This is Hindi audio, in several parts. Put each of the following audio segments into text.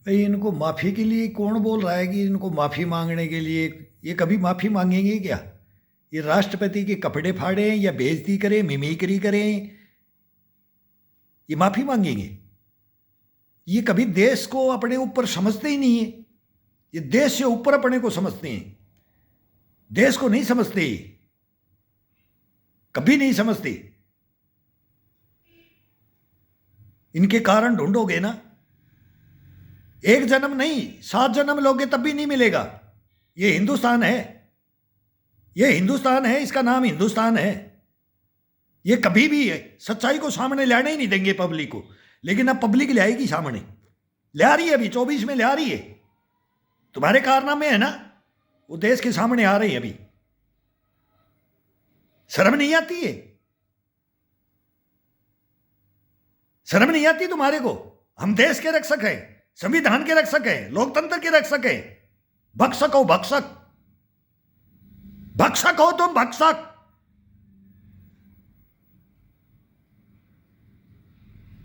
भाई इनको माफ़ी के लिए कौन बोल रहा है कि इनको माफ़ी मांगने के लिए? ये कभी माफ़ी मांगेंगे क्या? ये राष्ट्रपति के कपड़े फाड़ें या बेइज्जती करें, मिमिक्री करें, ये माफ़ी मांगेंगे? ये कभी देश को अपने ऊपर समझते ही नहीं है। ये देश से ऊपर अपने को समझते हैं, देश को नहीं समझते, कभी नहीं समझते। इनके कारण ढूंढोगे ना, एक जन्म नहीं 7 जन्म लोगे तब भी नहीं मिलेगा। ये हिंदुस्तान है, ये हिंदुस्तान है, इसका नाम हिंदुस्तान है। ये कभी भी है सच्चाई को सामने लाने ही नहीं देंगे पब्लिक को। लेकिन अब पब्लिक ले आएगी सामने, ले आ रही है, अभी 24 में ले आ रही है। तुम्हारे कारनामे है ना, वो देश के सामने आ रही है अभी। शर्म नहीं आती है? शर्म नहीं आती तुम्हारे को? हम देश के रक्षक हैं, संविधान के रक्षक हैं, लोकतंत्र के रक्षक हैं। भक्षक हो भक्षक, भक्षक हो तुम, भक्षक।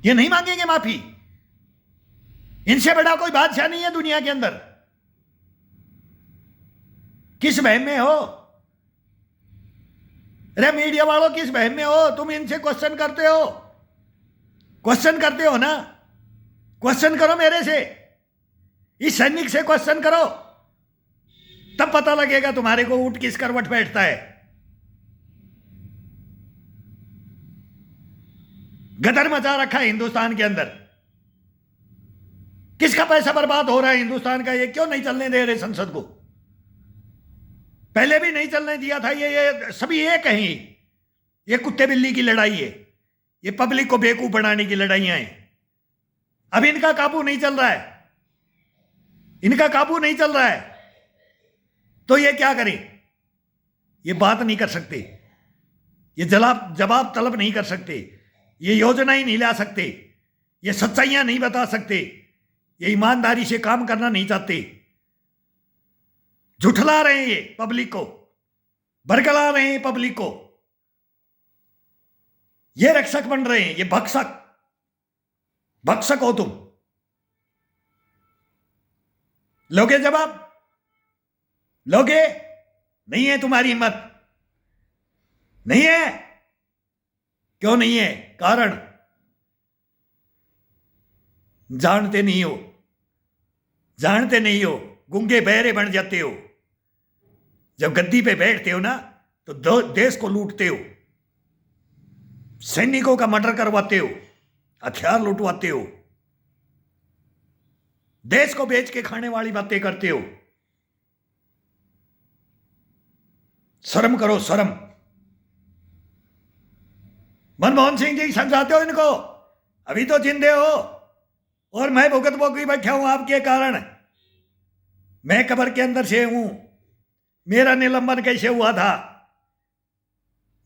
ये नहीं मांगेंगे माफी। इनसे बड़ा कोई बादशाह नहीं है दुनिया के अंदर। किस बहम में हो? अरे मीडिया वालों, किस बहम में हो? तुम इनसे क्वेश्चन करते हो, क्वेश्चन करते हो ना? क्वेश्चन करो मेरे से, इस सैनिक से क्वेश्चन करो, तब पता लगेगा तुम्हारे को ऊंट किस करवट बैठता है। गदर मचा रखा है हिंदुस्तान के अंदर। किसका पैसा बर्बाद हो रहा है हिंदुस्तान का? ये क्यों नहीं चलने दे रहे संसद को? पहले भी नहीं चलने दिया था। ये सभी एक हैं। ये कुत्ते बिल्ली की लड़ाई है, ये पब्लिक को बेवकूफ बनाने की लड़ाइयां हैं। अब इनका काबू नहीं चल रहा है, इनका काबू नहीं चल रहा है, तो ये क्या करें? ये बात नहीं कर सकते, ये जवाब तलब नहीं कर सकते, ये योजना ही नहीं ला सकते, ये सच्चाइयां नहीं बता सकते, ये ईमानदारी से काम करना नहीं चाहते। झुठला रहे हैं ये पब्लिक को, बरगला रहे हैं पब्लिक को। ये रक्षक बन रहे हैं, ये भक्षक। भक्षक हो तुम। लोगे जवाब? लोगे? नहीं है तुम्हारी हिम्मत, नहीं है। क्यों नहीं है? कारण जानते नहीं हो, जानते नहीं हो, गूंगे बहरे बन जाते हो। जब गद्दी पे बैठते हो ना, तो देश को लूटते हो, सैनिकों का मर्डर करवाते हो, हथियार लुटवाते हो, देश को बेच के खाने वाली बातें करते हो। शर्म करो, शर्म। मनमोहन सिंह जी समझाते हो इनको? अभी तो जिंदे हो और मैं भुगत भोगी बैठा हूं आपके कारण। मैं कब्र के अंदर से हूं। मेरा निलंबन कैसे हुआ था?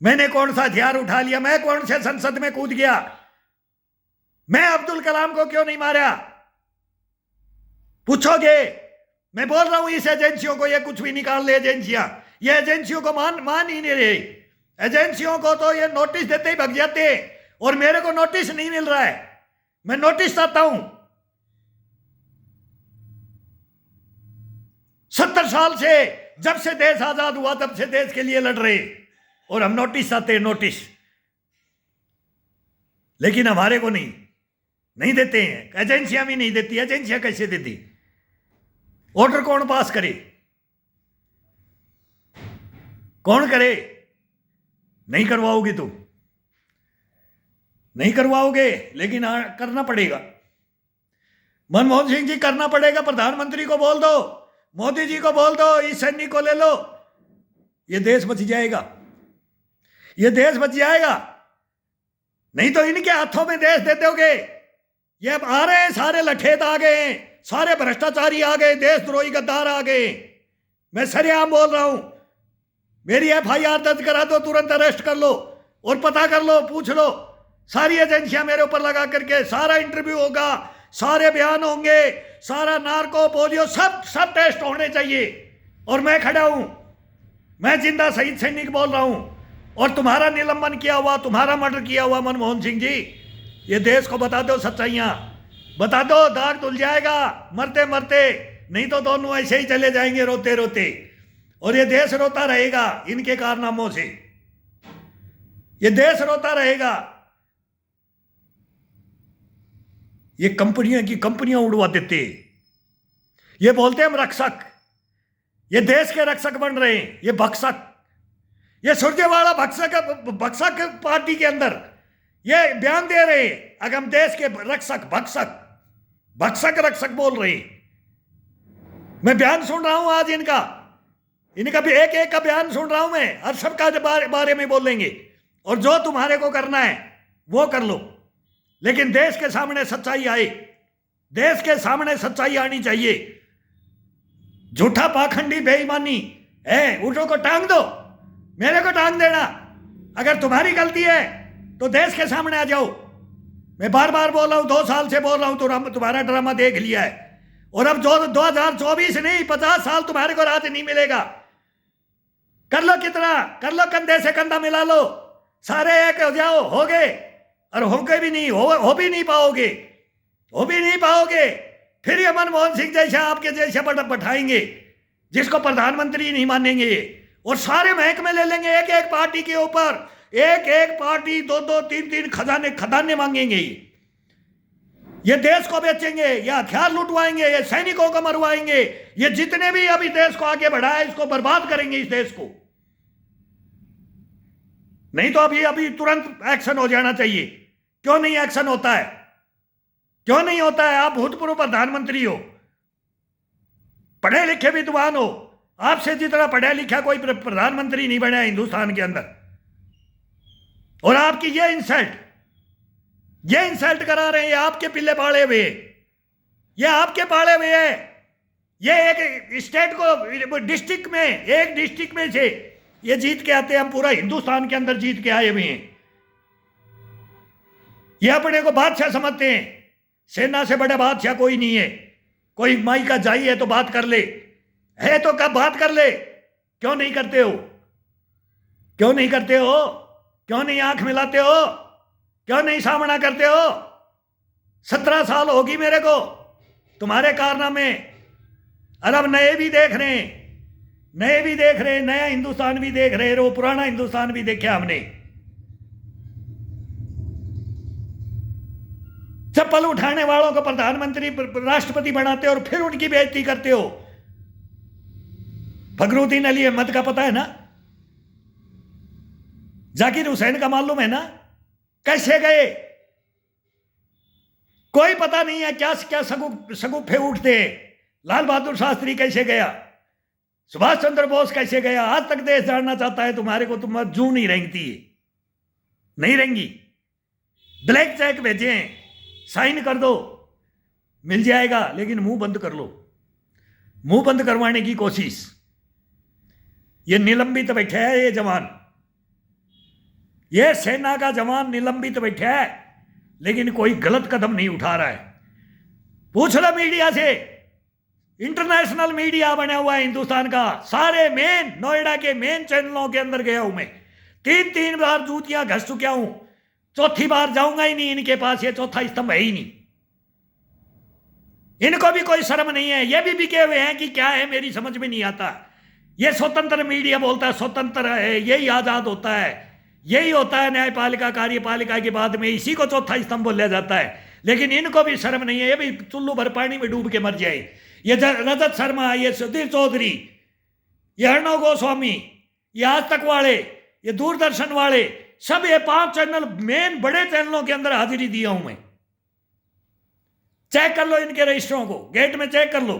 मैंने कौन सा हथियार उठा लिया? मैं कौन से संसद में कूद गया? मैं अब्दुल कलाम को क्यों नहीं मारा? पूछोगे? मैं बोल रहा हूं इस एजेंसियों को, ये कुछ भी निकाल ले एजेंसियां। ये एजेंसियों को मान ही नहीं रहे। एजेंसियों को तो ये नोटिस देते ही भग जाते हैं, और मेरे को नोटिस नहीं मिल रहा है। मैं नोटिस चाहता हूं। 70 साल से, जब से देश आजाद हुआ तब से देश के लिए लड़ रहे, और हम नोटिस चाहते हैं, नोटिस। लेकिन हमारे को नहीं देते हैं। एजेंसियां भी नहीं देती। एजेंसियां कैसे देती? ऑर्डर कौन पास करे? कौन करे? नहीं करवाओगे तुम, नहीं करवाओगे, लेकिन करना पड़ेगा। मनमोहन सिंह जी, करना पड़ेगा। प्रधानमंत्री को बोल दो, मोदी जी को बोल दो, इस सैनिक को ले लो। ये देश बच जाएगा, ये देश बच जाएगा। नहीं तो इनके हाथों में देश दे दोगे। ये अब आ रहे हैं, सारे लठेत आ गए हैं, सारे भ्रष्टाचारी आ गए, देशद्रोही गद्दार आ गए। मैं सरेआम बोल रहा हूं। मेरी FIR दर्ज करा दो, तुरंत अरेस्ट कर लो और पता कर लो, पूछ लो। सारी एजेंसियां मेरे ऊपर लगा करके सारा इंटरव्यू होगा, सारे बयान होंगे, सारा नार्को पोलियो सब टेस्ट होने चाहिए। और मैं खड़ा हूं, मैं जिंदा शहीद सैनिक बोल रहा हूं। और तुम्हारा निलंबन किया हुआ, तुम्हारा मर्डर किया हुआ मनमोहन सिंह जी, ये देश को बता दो सच्चाइयां। बता दो, दाग धुल जाएगा मरते मरते, नहीं तो दोनों ऐसे ही चले जाएंगे रोते रोते, और ये देश रोता रहेगा इनके कारनामों से, ये देश रोता रहेगा। ये कंपनियां की कंपनियां उड़वा देते, ये बोलते हम रक्षक, ये देश के रक्षक बन रहे हैं, ये भक्षक, ये सुरजेवाला भक्षक, भक्षक पार्टी के अंदर ये बयान दे रहे हैं अगर हम देश के रक्षक, भक्षक भक्षक रक्षक बोल रहे हैं। मैं बयान सुन रहा हूं आज इनका भी एक एक का बयान सुन रहा हूं मैं, और सबका बारे में बोलेंगे, और जो तुम्हारे को करना है वो कर लो, लेकिन देश के सामने सच्चाई आए, देश के सामने सच्चाई आनी चाहिए। झूठा पाखंडी बेईमानी है, उठो को टांग दो, मेरे को टांग देना, अगर तुम्हारी गलती है तो देश के सामने आ जाओ। मैं बार बार बोल रहा हूं, 2 साल से बोल रहा हूं, तो तुम्हारा ड्रामा देख लिया है, और अब जो 2024 नहीं 50 साल तुम्हारे को राज नहीं मिलेगा। कर लो कितना, कर लो, कंधे से कंधा मिला लो, सारे एक हो जाओ, हो गए, और होगे भी नहीं, हो भी नहीं पाओगे, हो भी नहीं पाओगे। फिर ये मनमोहन सिंह जैसा आपके जैसे बैठाएंगे जिसको प्रधानमंत्री नहीं मानेंगे, और सारे महकमे ले लेंगे एक एक पार्टी के ऊपर, एक एक पार्टी 2-2 3-3 खजाने मांगेंगे। ये देश को बेचेंगे, ये हथियार लुटवाएंगे, ये सैनिकों को मरवाएंगे, ये जितने भी अभी देश को आगे बढ़ाए इसको बर्बाद करेंगे, इस देश को। नहीं तो अभी तुरंत एक्शन हो जाना चाहिए। क्यों नहीं एक्शन होता है, क्यों नहीं होता है? आप भूतपूर्व प्रधानमंत्री हो, पढ़े लिखे विद्वान हो, आपसे जितना पढ़ा लिखा कोई प्रधानमंत्री नहीं बना हिंदुस्तान के अंदर, और आपकी ये इंसल्ट करा रहे हैं। आपके पिल्ले पाले हुए, ये आपके पाले हुए हैं। ये एक स्टेट को डिस्ट्रिक्ट में, एक डिस्ट्रिक्ट में से ये जीत के आते हैं, हम पूरा हिंदुस्तान के अंदर जीत के आए हुए हैं। ये अपने को बादशाह समझते हैं, सेना से बड़ा बादशाह कोई नहीं है। कोई माई का जाई है तो बात कर ले, है तो कब बात कर ले, क्यों नहीं करते हो? क्यों नहीं करते हो? क्यों नहीं आंख मिलाते हो? क्यों नहीं सामना करते हो? 17 साल होगी मेरे को तुम्हारे कारनामे, और अब नए भी देख रहे हैं, नए भी देख रहे हैं, नया हिंदुस्तान भी देख रहे हैं, वो पुराना हिंदुस्तान भी देखा हमने। चप्पल उठाने वालों को प्रधानमंत्री राष्ट्रपति बनाते हो और फिर उनकी बेइज्जती करते हो। फखरुद्दीन अली अहमद का पता है ना, जाकिर हुसैन का मालूम है ना, कैसे गए? कोई पता नहीं है, क्या क्या सगुफे उठते। लाल बहादुर शास्त्री कैसे गया, सुभाष चंद्र बोस कैसे गया, आज तक देश जानना चाहता है तुम्हारे को। तुम जू नहीं रेंगती है, नहीं रेंगी। ब्लैक चेक भेजे, साइन कर दो, मिल जाएगा, लेकिन मुंह बंद कर लो। मुंह बंद करवाने की कोशिश, ये निलंबित बैठा है, ये जवान, ये सेना का जवान निलंबित बैठा है, लेकिन कोई गलत कदम नहीं उठा रहा है। पूछ लो मीडिया से, इंटरनेशनल मीडिया बना हुआ है हिंदुस्तान का, सारे मेन नोएडा के मेन चैनलों के अंदर गया हूं मैं, 3-3 बार जूतियां घस चुका हूं, चौथी बार जाऊंगा ही नहीं इनके पास। ये चौथा स्तंभ है ही नहीं, इनको भी कोई शर्म नहीं है। ये भी बिके हुए हैं कि क्या है, मेरी समझ में नहीं आता। ये स्वतंत्र मीडिया बोलता है स्वतंत्र है, यही आजाद होता है, यही होता है न्यायपालिका कार्यपालिका के बाद में, इसी को चौथा स्तंभ बोला जाता है। लेकिन इनको भी शर्म नहीं है, ये भी चुल्लू भर पानी में डूब के मर जाए। ये रजत शर्मा, ये सुधीर चौधरी, ये अर्णव गोस्वामी, ये आज तक वाले, ये दूरदर्शन वाले, सब ये 5 चैनल मेन बड़े चैनलों के अंदर हाजिरी दिया हूं मैं। चेक कर लो इनके रजिस्टरों को, गेट में चेक कर लो।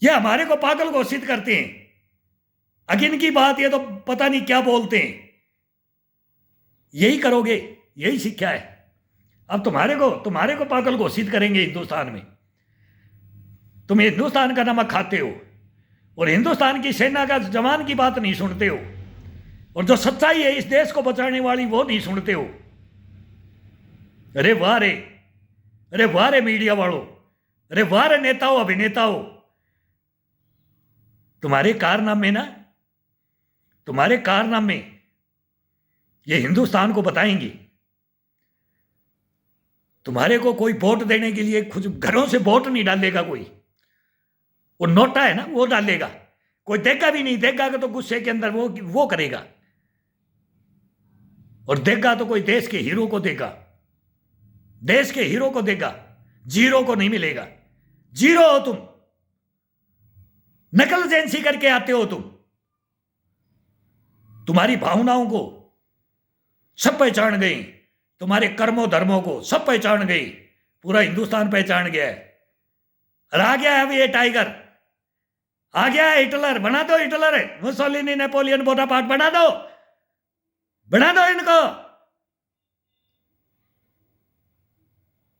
ये हमारे को पागल घोषित करते हैं, अगिन की बात, ये तो पता नहीं क्या बोलते हैं। यही करोगे, यही शिक्षा है। अब तुम्हारे को पागल घोषित करेंगे हिंदुस्तान में। तुम हिंदुस्तान का नमक खाते हो और हिंदुस्तान की सेना का जवान की बात नहीं सुनते हो, और जो सच्चाई है इस देश को बचाने वाली वो नहीं सुनते हो। अरे वाह रे, अरे वाह रे मीडिया वालों, अरे वाह रे नेताओं, अभिनेताओं, तुम्हारे कारनामे ना, तुम्हारे कारनामे ये हिंदुस्तान को बताएंगे। तुम्हारे को कोई वोट देने के लिए खुद घरों से वोट नहीं डालेगा कोई, वो नोटा है ना वो डालेगा, कोई देगा भी नहीं, देगा तो गुस्से के अंदर वो करेगा, और देगा तो कोई देश के हीरो को देगा, देश के हीरो को देगा, जीरो को नहीं मिलेगा। जीरो हो तुम, नकल एजेंसी करके आते हो तुम, तुम्हारी भावनाओं को सब पहचान गई, तुम्हारे कर्मों धर्मों को सब पहचान गई, पूरा हिंदुस्तान पहचान गया है। और आ गया है अभी ये टाइगर, आ गया है हिटलर, बना दो हिटलर, मुसोलिनी, नेपोलियन, बोनापार्ट बना दो इनको।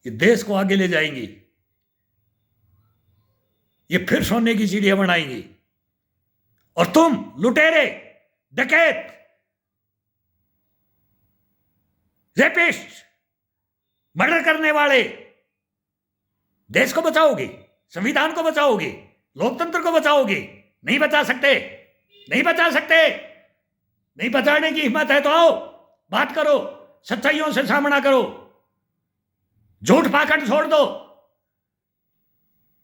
ये देश को आगे ले जाएंगी, ये फिर सोने की चिड़िया बनाएंगी, और तुम लुटेरे, डकैत, रेपिस्ट, मर्डर करने वाले देश को बचाओगे, संविधान को बचाओगे, लोकतंत्र को बचाओगे? नहीं बचा सकते, नहीं बचा सकते। नहीं बचाने की हिम्मत है तो आओ, बात करो, सच्चाइयों से सामना करो, झूठ पाखंड छोड़ दो,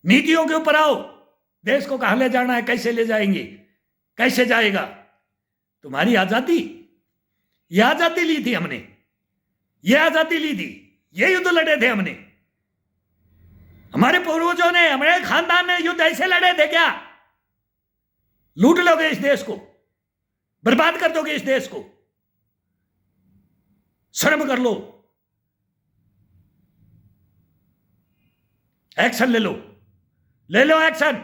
नीतियों के ऊपर आओ। देश को कहां ले जाना है, कैसे ले जाएंगे, कैसे जाएगा? तुम्हारी आजादी, ये आजादी ली थी हमने, ये आजादी ली थी, ये युद्ध लड़े थे हमने, हमारे पूर्वजों ने, हमारे खानदान ने युद्ध ऐसे लड़े थे क्या? लूट लोगे इस देश को, बर्बाद कर दोगे इस देश को, शर्म कर लो, एक्शन ले लो, ले लो एक्शन।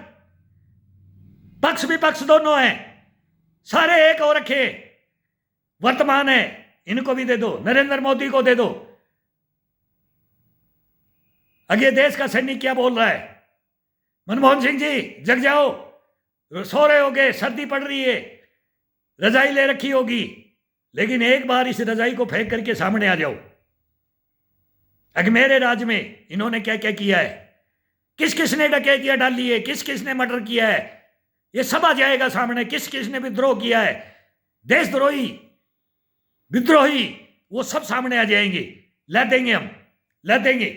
पक्ष विपक्ष दोनों हैं, सारे एक हो रखे, वर्तमान है, इनको भी दे दो, नरेंद्र मोदी को दे दो। अगे देश का सैनिक क्या बोल रहा है? मनमोहन सिंह जी जग जाओ, सो रहे होगे, सर्दी पड़ रही है, रजाई ले रखी होगी, लेकिन एक बार इस रजाई को फेंक करके सामने आ जाओ। अगर मेरे राज्य में इन्होंने क्या क्या किया है, किस किस ने डकैतियां डाली है, किस किस ने मर्डर किया है, ये सब आ जाएगा सामने। किस किस ने विद्रोह किया है, देशद्रोही, विद्रोही, वो सब सामने आ जाएंगे। ला देंगे हम, ला देंगे,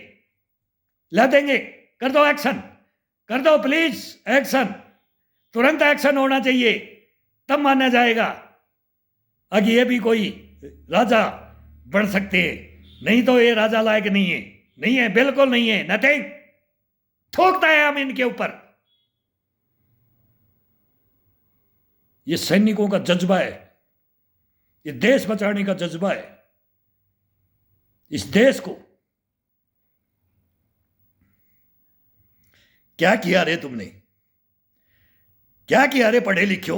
ला देंगे। कर दो एक्शन, कर दो प्लीज एक्शन, तुरंत एक्शन होना चाहिए, तब माना जाएगा। अब ये भी कोई राजा बन सकते हैं, नहीं तो ये राजा लायक नहीं है, नहीं है, बिल्कुल नहीं है, नथिंग। थोकता है हम इनके ऊपर। ये सैनिकों का जज्बा है, ये देश बचाने का जज्बा है। इस देश को क्या किया रे तुमने, क्या किया रे पढ़े लिखो?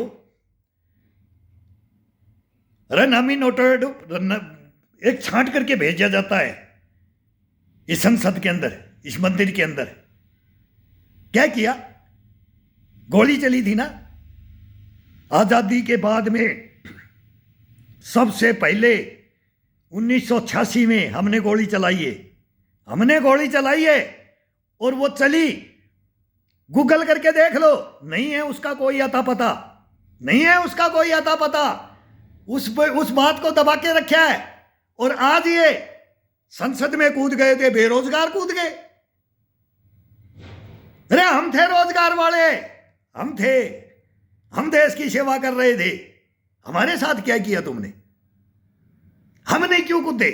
रन हमी नोटेड एक छांट करके भेजा जाता है इस संसद के अंदर, इस मंदिर के अंदर। क्या किया? गोली चली थी ना आजादी के बाद में, सबसे पहले 1986 में हमने गोली चलाई है, हमने गोली चलाई है, और वो चली, गूगल करके देख लो, नहीं है उसका कोई अता पता, नहीं है उसका कोई अता पता। उस बात को दबा के रखा है, और आज ये संसद में कूद गए थे, बेरोजगार कूद गए। अरे हम थे रोजगार वाले, हम थे, हम देश की सेवा कर रहे थे, हमारे साथ क्या किया तुमने? हम नहीं क्यों कूदे?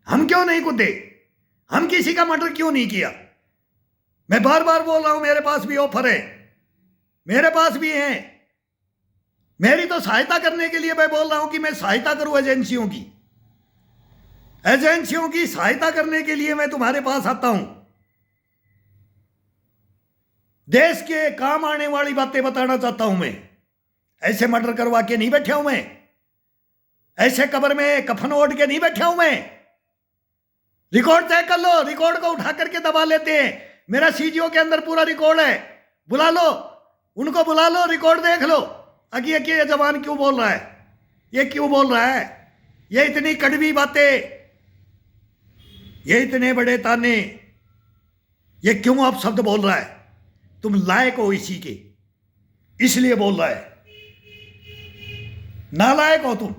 हम क्यों नहीं कूदे? हम किसी का मर्डर क्यों नहीं किया? मैं बार बार बोल रहा हूं, मेरे पास भी ऑफर है, मेरे पास भी है, मेरी तो सहायता करने के लिए मैं बोल रहा हूं कि मैं सहायता करूं एजेंसियों की, एजेंसियों की सहायता करने के लिए मैं तुम्हारे पास आता हूं। देश के काम आने वाली बातें बताना चाहता हूं मैं। ऐसे मर्डर करवा के नहीं बैठा हूं मैं, ऐसे कब्र में कफन ओढ़ के नहीं बैठा हूं मैं। रिकॉर्ड चेक कर लो, रिकॉर्ड को उठा करके दबा लेते हैं। मेरा सीजीओ के अंदर पूरा रिकॉर्ड है, बुला लो, उनको बुला लो, रिकॉर्ड देख लो। अकी ये जवान क्यों बोल रहा है, ये क्यों बोल रहा है, ये इतनी कड़वी बातें, ये इतने बड़े ताने, ये क्यों आप शब्द बोल रहा है? तुम लायक हो इसी के, इसलिए बोल रहा है। नालायक हो तुम,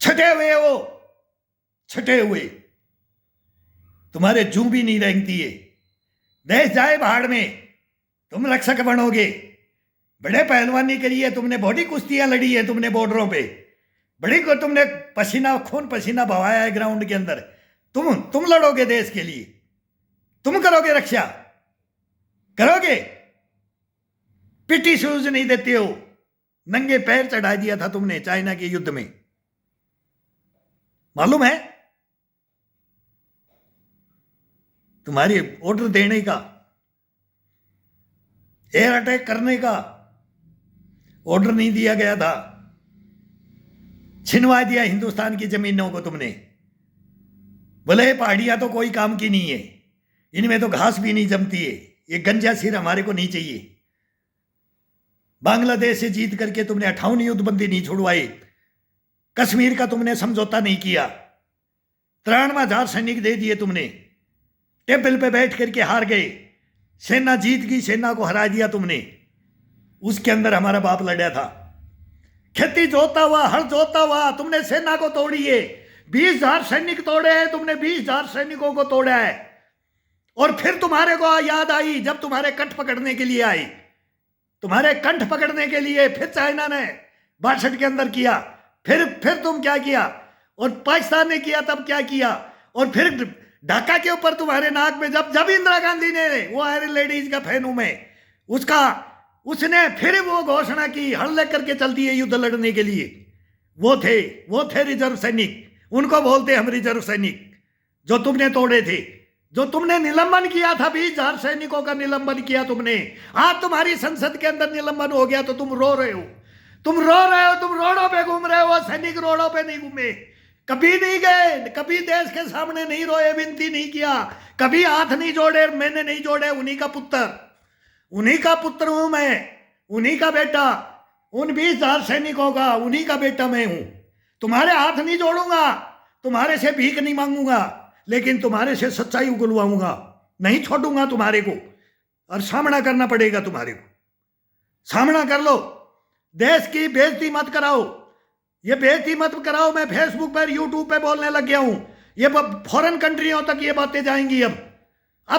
छटे हुए हो, छटे हुए, तुम्हारे जू भी नहीं रेंगती है। देश जाए भाड़ में, तुम रक्षक बनोगे। बड़े पहलवानी करी है तुमने, बॉडी कुश्तियां लड़ी है तुमने बॉर्डरों पे, बड़ी को तुमने पसीना खून पसीना बहाया है ग्राउंड के अंदर। तुम लड़ोगे देश के लिए, तुम करोगे रक्षा, करोगे? पिटी शूज नहीं देते हो, नंगे पैर चढ़ा दिया था तुमने चाइना के युद्ध में, मालूम है? तुम्हारी ऑर्डर देने का, एयर अटैक करने का ऑर्डर नहीं दिया गया था, छिनवा दिया हिंदुस्तान की जमीनों को तुमने। बोले पहाड़ियां तो कोई काम की नहीं है, इनमें तो घास भी नहीं जमती है, ये गंजा सिर हमारे को नहीं चाहिए। बांग्लादेश से जीत करके तुमने 58 युद्धबंदी नहीं छुड़वाई, कश्मीर का तुमने समझौता नहीं किया, 93,000 सैनिक दे दिए तुमने, टेबल पे बैठ करके हार गए, सेना जीत गई, सेना को हरा दिया तुमने। उसके अंदर हमारा बाप लड़ा था, खेती जोता हुआ, हल जोता हुआ, तुमने सेना को तोड़ी है। 20,000 सैनिक तोड़े हैं तुमने, 20,000 सैनिकों को तोड़ा है। और फिर तुम्हारे को याद आई जब तुम्हारे कंठ पकड़ने के लिए आई, तुम्हारे कंठ पकड़ने के लिए फिर चाइना ने 62 के अंदर किया, फिर तुम क्या किया, और पाकिस्तान ने किया तब क्या किया, और फिर ढाका के ऊपर तुम्हारे नाक में जब इंदिरा गांधी ने, वो आयरन लेडीज का फैन हूं मैं उसने फिर वो घोषणा की, हल लेकर के चलती है युद्ध लड़ने के लिए। वो थे रिजर्व सैनिक, उनको बोलते हम रिजर्व सैनिक, जो तुमने तोड़े थे, जो तुमने निलंबन किया था। 20,000 सैनिकों का निलंबन किया तुमने। आज तुम्हारी संसद के अंदर निलंबन हो गया तो तुम रो रहे हो, तुम रोडों पे घूम रहे हो। सैनिक रोडों पे नहीं घूमे, कभी नहीं गए, कभी देश के सामने नहीं रोए, विनती नहीं किया, कभी हाथ नहीं जोड़े, मैंने नहीं जोड़े। उन्हीं का पुत्र हूं मैं, उन्हीं का बेटा, उन 20,000 सैनिकों का उन्हीं का बेटा मैं हूं। तुम्हारे हाथ नहीं जोड़ूंगा, तुम्हारे से भीख नहीं मांगूंगा, लेकिन तुम्हारे से सच्चाई उगलवाऊंगा, नहीं छोड़ूंगा तुम्हारे को। और सामना करना पड़ेगा तुम्हारे को, सामना कर लो। देश की बेइज्जती मत कराओ, ये बेइज्जती मत कराओ। मैं फेसबुक पर, यूट्यूब पे बोलने लग गया हूं, ये फॉरेन कंट्रियों तक ये बातें जाएंगी। अब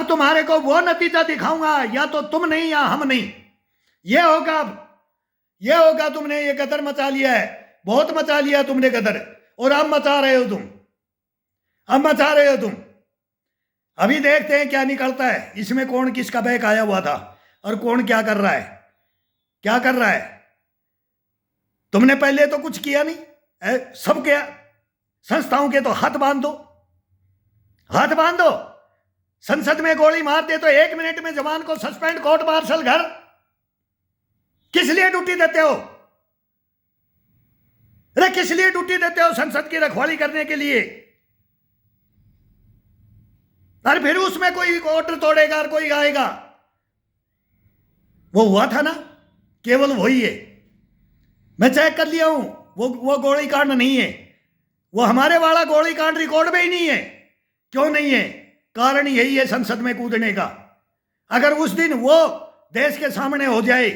तुम्हारे को वो नतीजा दिखाऊंगा, या तो तुम नहीं या हम नहीं। ये होगा तुमने ये गदर मचा लिया है, बहुत मचा लिया तुमने गदर, और अब मचा रहे हो तुम। अभी देखते हैं क्या निकलता है इसमें, कौन किसका बैक आया हुआ था और कौन क्या कर रहा है। तुमने पहले तो कुछ किया नहीं, सब क्या संस्थाओं के तो हाथ बांध दो। संसद में गोली मारते तो 1 मिनट में जवान को सस्पेंड, कोर्ट मार्शल घर। किस लिए ड्यूटी देते हो? अरे किस लिए ड्यूटी देते हो? संसद की रखवाली करने के लिए। और फिर उसमें कोई ऑर्डर तोड़ेगा और कोई आएगा। वो हुआ था ना, केवल वही है। मैं चेक कर लिया हूं, वो गोली कांड नहीं है, वो हमारे वाला गोली कांड रिकॉर्ड में ही नहीं है। क्यों नहीं है? कारण यही है संसद में कूदने का। अगर उस दिन वो देश के सामने हो जाए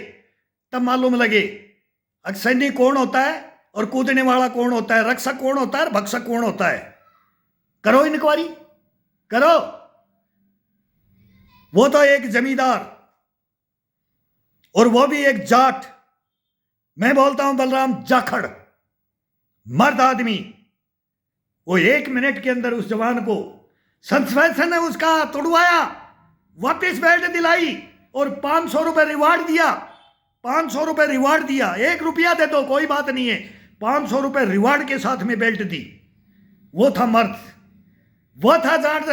तब मालूम लगे सैनिक कौन होता है और कूदने वाला कौन होता है, रक्षक कौन होता है और भक्षक कौन होता है। करो इंक्वायरी, करो। वो तो एक जमींदार और वो भी एक जाट, मैं बोलता हूं बलराम जाखड़, मर्द आदमी। वो 1 मिनट के अंदर उस जवान को संसद ने उसका तोड़वाया, वापस बेल्ट दिलाई और 500 रुपए रिवार्ड दिया। 500 रुपए रिवार्ड दिया, 1 रुपया दे दो कोई बात नहीं है, 500 रुपए रिवार्ड के साथ में बेल्ट दी। वो था मर्द, वो था जाट,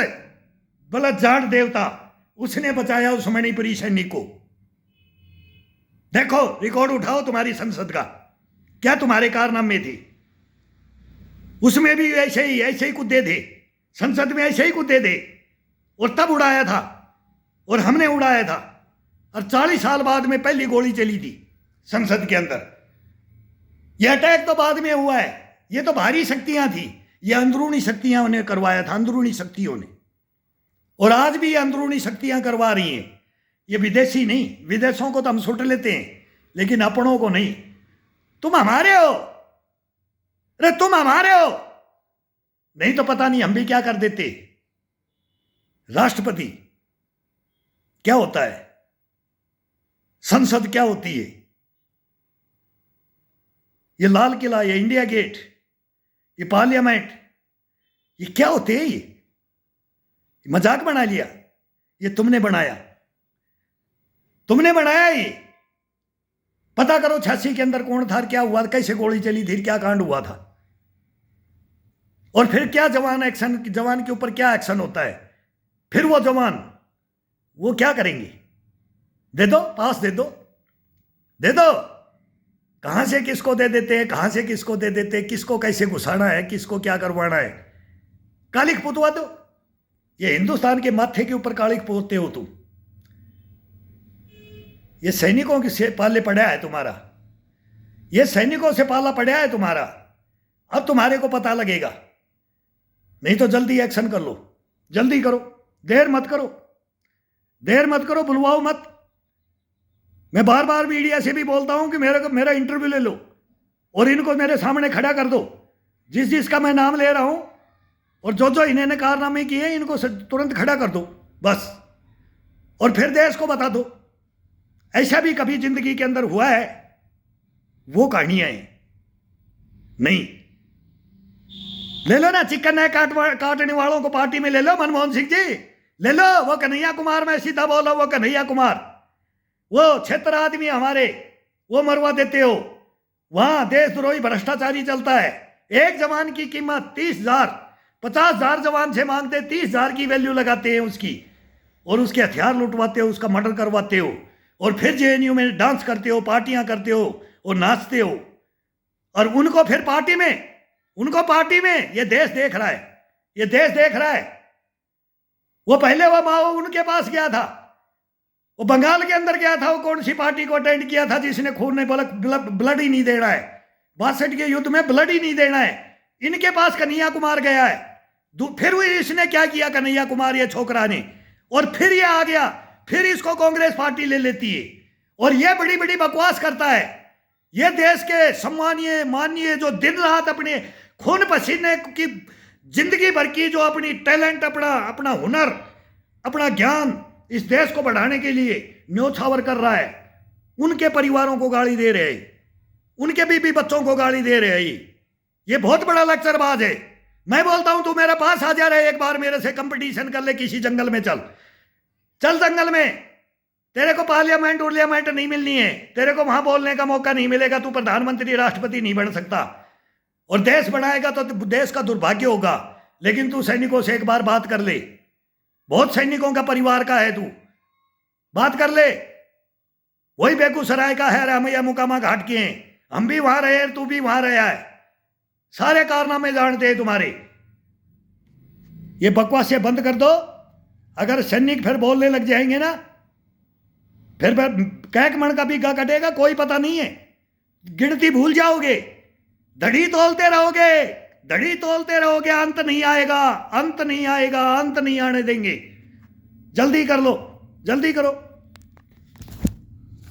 बलत जाट देवता। उसने बचाया उस मणिपुरी सैनिक को। देखो रिकॉर्ड उठाओ तुम्हारी संसद का, क्या तुम्हारे कारनामे थे। उसमें भी ऐसे ही कूदे थे, संसद में ऐसे ही कूदे थे, और तब उड़ाया था और हमने उड़ाया था। और 40 साल बाद में पहली गोली चली थी संसद के अंदर। यह अटैक तो बाद में हुआ है, ये तो बाहरी शक्तियां थी, ये अंदरूनी शक्तियां उन्हें करवाया था, अंदरूनी शक्तियों ने। और आज भी अंदरूनी शक्तियां करवा रही हैं, ये विदेशी नहीं। विदेशों को तो हम सुट लेते हैं, लेकिन अपनों को नहीं। तुम हमारे हो, अरे तुम हमारे हो। नहीं तो पता नहीं हम भी क्या कर देते। राष्ट्रपति क्या होता है, संसद क्या होती है, ये लाल किला, ये इंडिया गेट, ये पार्लियामेंट, ये क्या होते हैं? ये मजाक बना लिया। ये तुमने बनाया, तुमने बनाया। ये पता करो 86 के अंदर कौन था, क्या हुआ, कैसे गोली चली थी, क्या कांड हुआ था, और फिर क्या जवान के ऊपर क्या एक्शन होता है। फिर वो जवान वो क्या करेंगे? दे दो, पास दे दो, दे दो। कहां से किसको दे देते हैं, कहां से किसको दे देते हैं, किसको कैसे घुसाना है, किसको क्या करवाना है, कालिक पुतवा दो। ये हिंदुस्तान के माथे के ऊपर कालिक पोतते हो तुम। ये सैनिकों के से पाले पड़ा है तुम्हारा, ये सैनिकों से पाला पड़ा है तुम्हारा। अब तुम्हारे को पता लगेगा। नहीं तो जल्दी एक्शन कर लो, जल्दी करो, देर मत करो, देर मत करो, बुलवाओ मत। मैं बार बार मीडिया से भी बोलता हूं कि मेरा इंटरव्यू ले लो और इनको मेरे सामने खड़ा कर दो, जिस जिसका मैं नाम ले रहा हूं, और जो जो इन्होंने कारनामे किए इनको तुरंत खड़ा कर दो बस। और फिर देश को बता दो ऐसा भी कभी जिंदगी के अंदर हुआ है। वो कहानियां हैं नहीं। ले लो ना, चिकन है काटने वालों को पार्टी में ले लो, मनमोहन सिंह जी ले लो। वो कन्हैया कुमार, मैं सीधा बोला, वो कन्हैया कुमार, वो क्षेत्र आदमी हमारे, वो मरवा देते हो। वहां देशद्रोही भ्रष्टाचारी चलता है। एक जवान की कीमत 30,000, 50,000 जवान से मांगते, 30,000 की वैल्यू लगाते हैं उसकी, और उसके हथियार लुटवाते हो, उसका मर्डर करवाते हो, और फिर जेएनयू में डांस करते हो, पार्टियां करते हो और नाचते हो। और उनको फिर पार्टी में ये देश देख रहा है, ये देश देख रहा है। वो पहले वो माओ उनके पास गया था, वो बंगाल के अंदर गया था, वो कौन सी पार्टी को अटेंड किया था जिसने खून नहीं बोला, ब्लड ही नहीं देना है, 62 के युद्ध में ब्लड ही नहीं देना है। इनके पास कन्हैया कुमार गया है। फिर वो इसने क्या किया, कन्हैया कुमार ये छोकरा ने, और फिर ये आ गया, फिर इसको कांग्रेस पार्टी ले लेती है और ये बड़ी बड़ी बकवास करता है। ये देश के सम्मानीय माननीय जो दिन रात अपने खून पसीने की जिंदगी भर की जो अपनी टैलेंट, अपना हुनर, अपना ज्ञान इस देश को बढ़ाने के लिए न्योछावर कर रहा है, उनके परिवारों को गाली दे रहे हैं, उनके बीबी बच्चों को गाली दे रहे हैं। ये बहुत बड़ा लेक्चरबाज है। मैं बोलता हूं तू मेरे पास आ जा रहे, एक बार मेरे से कंपटीशन कर ले, किसी जंगल में चल जंगल में। तेरे को पार्लियामेंट नहीं मिलनी है, तेरे को वहां बोलने का मौका नहीं मिलेगा, तू प्रधानमंत्री राष्ट्रपति नहीं बन सकता। और देश बनाएगा तो देश का दुर्भाग्य होगा। लेकिन तू सैनिकों से एक बार बात कर ले, बहुत सैनिकों का परिवार का है, तू बात कर ले। वही बेगूसराय का है, रामैया मुकामा घाट के हैं, हम भी वहां रहे, तू भी वहां रहा है, सारे कारनामे जानते हैं तुम्हारे। ये बकवास बंद कर दो। अगर सैनिक फिर बोलने लग जाएंगे ना, फिर कैक मन का भी गा कटेगा, कोई पता नहीं है, गिनती भूल जाओगे, धड़ी तोलते रहोगे, अंत नहीं आएगा, अंत नहीं आने देंगे। जल्दी कर लो, जल्दी करो।